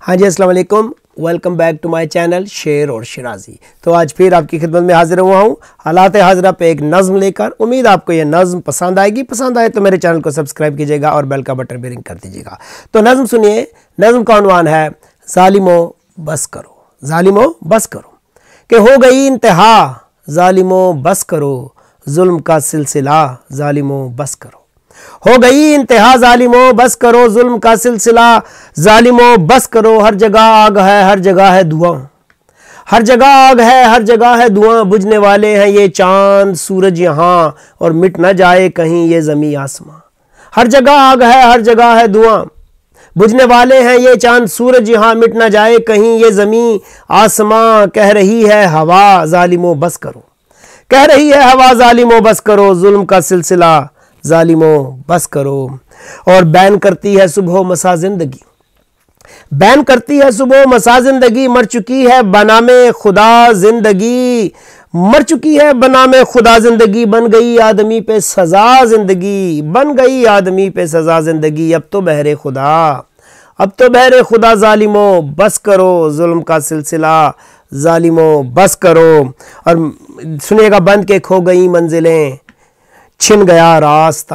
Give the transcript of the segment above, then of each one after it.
ہاں جی السلام علیکم، welcome back to my channel شیر اور شرازی۔ تو آج پھر آپ کی خدمت میں حاضر ہوا ہوں حالات حاضرہ پہ ایک نظم لے کر۔ امید آپ کو یہ نظم پسند آئے گی، پسند آئے تو میرے چینل کو سبسکرائب کیجیے گا اور بیل کا بٹن بھی رنگ کر دیجیے گا۔ تو نظم سنیے، نظم کا عنوان ہے ظالمو بس کرو، ظالمو بس کرو کہ ہو گئی انتہا، ظالمو بس کرو ظلم کا سلسلہ، ظالمو بس کرو ہو گئی انتہا، ظالمو بس کرو ظلم کا سلسلہ، ظالمو بس کرو۔ ہر جگہ آگ ہے، ہر جگہ ہے دھواں، ہر جگہ آگ ہے، ہر جگہ ہے دھواں، بجھنے والے ہیں یہ چاند سورج یہاں، اور مٹ نہ جائے کہیں یہ زمیں آسماں۔ ہر جگہ آگ ہے، ہر جگہ ہے دھواں، بجھنے والے ہیں یہ چاند سورج یہاں، مٹ نہ جائے کہیں یہ زمیں آسماں۔ کہہ رہی ہے ہوا ظالمو بس کرو، کہہ رہی ہے ہوا ظالمو بس کرو، ظلم کا سلسلہ ظالمو بس کرو۔ اور بین کرتی ہے صبح و مسا زندگی، بین کرتی ہے صبح و مسا زندگی، مر چکی ہے بنام خدا زندگی، مر چکی ہے بنام خدا زندگی، بن گئی آدمی پہ سزا زندگی، بن گئی آدمی پہ سزا زندگی۔ اب تو بہر خدا، اب تو بہر خدا ظالمو بس کرو ظلم کا سلسلہ ظالمو بس کرو۔ اور سنیے گا، بند کے کھو گئی منزلیں چھن گیا راستہ،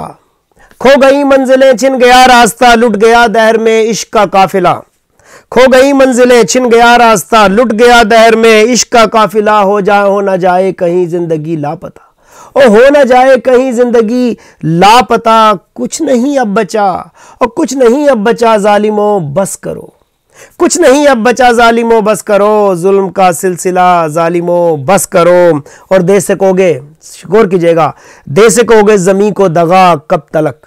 کھو گئی منزلیں چھن گیا راستہ، لٹ گیا دہر میں عشق کا قافلہ، کھو گئی منزلیں چھن گیا راستہ، لٹ گیا دہر میں عشق کا قافلہ، ہو نہ جائے کہیں زندگی لاپتہ، او ہو نہ جائے کہیں زندگی لاپتہ۔ کچھ نہیں اب بچا، اور کچھ نہیں اب بچا ظالمو بس کرو، کچھ نہیں اب بچا ظالمو بس کرو، ظلم کا سلسلہ ظالمو بس کرو۔ اور دے سکو گے، غور کیجئے گا، دے سکو گے زمیں کو دغا کب تلک،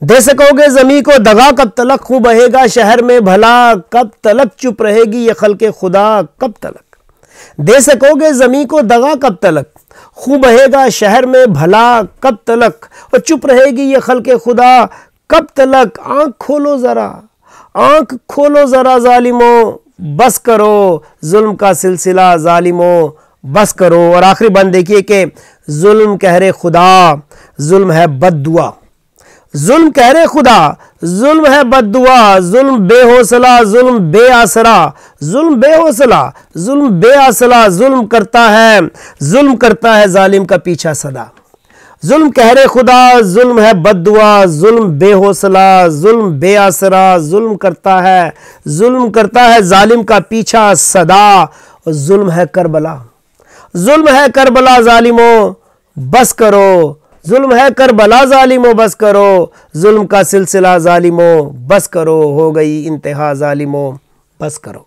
دے سکو گے زمیں کو دغا کب تلک، خوں بہے گا شہر میں بھلا کب تلک، چپ رہے گی یہ خلق خدا کب تلک، دے سکو گے زمیں کو دغا کب تلک، خوں بہے گا شہر میں بھلا کب تلک، اور چپ رہے گی یہ خلق خدا کب تلک۔ آنکھ کھولو ذرا، آنکھ کھولو ذرا ظالمو بس کرو ظلم کا سلسلہ ظالمو بس کرو۔ اور آخری بند دیکھیے کہ ظلم قہر خدا، ظلم ہے بد دعا، ظلم قہر خدا ظلم ہے بد دعا، ظلم بے حوصلہ ظلم بے آسرا، ظلم بے حوصلہ ظلم بے آسرا، ظلم کرتا ہے ظالم کا پیچھا صدا، ظلم قہر خدا ظلم ہے بد دعا، ظلم بے حوصلہ ظلم بے آسرا، ظلم کرتا ہے ظالم کا پیچھا صدا، اور ظلم ہے کربلا، ظلم ہے کربلا ظالمو بس کرو، ظلم ہے کربلا ظالمو بس کرو، ظلم کا سلسلہ ظالمو بس کرو، ہو گئی انتہا ظالمو بس کرو۔